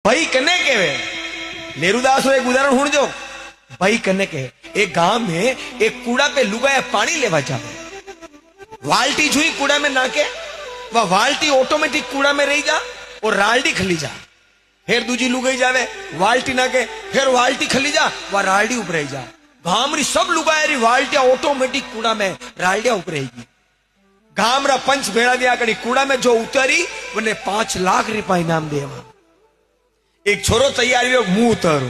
भाई कने कहे नेरुदास एक उदाहरण हूं जो भाई कने कहे एक गांव में एक कूड़ा पे लुगाया पानी लेवा जावे वाल्टी जुई कूड़ा में नाके वह वाल्टी ऑटोमेटिक कूड़ा में रही जा और राल्डी खली जा फिर दूजी लुगाई जावे वाल्टी नाके फिर वाल्टी खली जा वह राल्डी ऊपर रही जा गामरी सब लुगाया री वाल्टिया ऑटोमेटिक कूड़ा में राल्डिया ऊपर रहेगी गामरा पंच भेड़ा दिया कड़ी कूड़ा में जो उतरी उन्हें 5 लाख रुपया इनाम देवा एक छोरो तैयार हुआ मुंह उतारू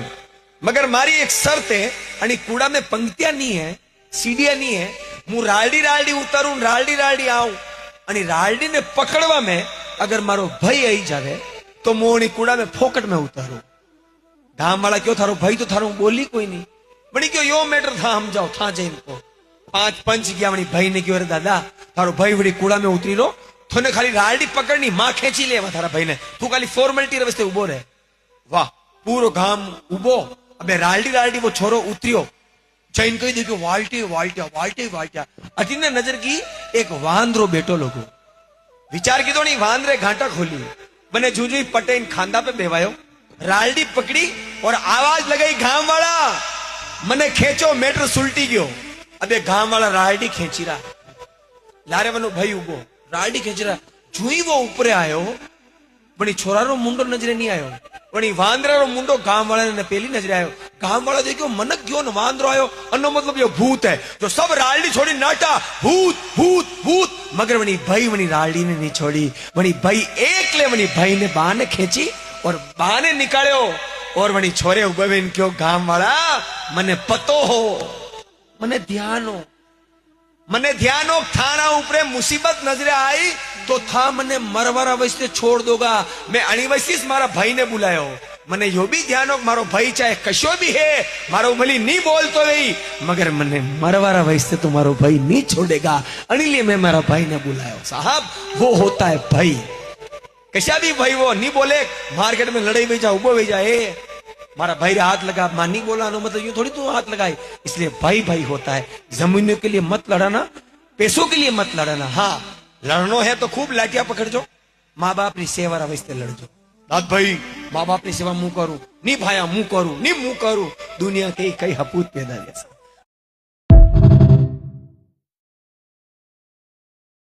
मगर मारी एक शर्त है आणि कूड़ा में पंक्तियां नहीं है सीढ़ियां नहीं है मुंह राल्डी राल्डी उतारू राल्डी राल्डी आऊं आणि राल्डी ने पकड़वा में अगर मारो भाई आई जावे तो मोनी कूड़ा में फोकट में उतारू गांव वाला क्यों थारो भाई तो थारो बोली कोई नहीं बड़ी क्यों यो मैटर था हम जाओ था जैन को 5 पंच गया वही भाई ने क्यों दादा थारो भाई वही कूड़ा में उतरी लो थोने खाली राल्डी पकड़नी मां खेची ले थारा भाई ने तू खाली फॉर्मेलिटी रस्ते उबो रहे वाह पूरो गाम उबो अबे राल्डी राल्डी वो छोरो उतरियो जैन कही देखो वाल्टी वाल्टिया वाल्टी वाल्टिया अटी ने नजर की एक वांद्रो बेटो लोगो विचार की तो नहीं वांद्रे घाटा खोली बने जूझी पटेन खांदा पे बेवायो राल्डी पकड़ी और आवाज लगाई गांव वाला मने खेचो मेटर सुलटी गयो अबे गांव वाला राल्डी खेची रहा लारे वनो भाई उबो राल्डी खेची रहा जुई वो ऊपर आयो बनी छोरा रो मुंडो नजरे नहीं आयो बनी वांद्रा रो मुंडो गांव वाला ने पहली नजरे आयो गांव वाला देखो मनक गयो न वांद्रो आयो अन्नो मतलब यो भूत है जो सब राल्डी छोड़ी नाटा भूत भूत भूत मगर बनी भाई वनी राल्डी ने नहीं छोड़ी बनी भाई एक ले वनी भाई ने बाने खेची और बाने निकालो और वनी छोरे उबे क्यों गांव वाला मने पतो हो मने ध्यान हो थाना ऊपर मुसीबत नजरे आई तो था मने मरवारा वैसे छोड़ दोगा मैं अणिवैसिस मारा भाई ने बुलायो मने यो भी ध्यान हो मारो भाई चाहे कशो भी है मारो भली नहीं बोलतो नहीं मगर मने मरवारा वैसे तो मारो भाई नहीं छोड़ेगा अनिले मैं मारा भाई ने बुलायो साहब वो होता है भाई कशा भी भाई वो नहीं बोले मार्केट में लड़ाई भेजा उबो भेजा मारा भाई रे हाथ लगा मां नहीं बोला नो मतलब यूं थोड़ी तू हाथ लगाए इसलिए भाई भाई होता है जमीनों के लिए मत लड़ाना पैसों के लिए मत लड़ाना हाँ लड़नो है तो खूब लाठिया पकड़जो माँ बाप नी सेवा रवैसे लड़जो दाद भाई माँ बाप नी सेवा मुंह करू नहीं भाया मुंह करू नहीं मुंह करू दुनिया के कई हपूत पैदा जैसा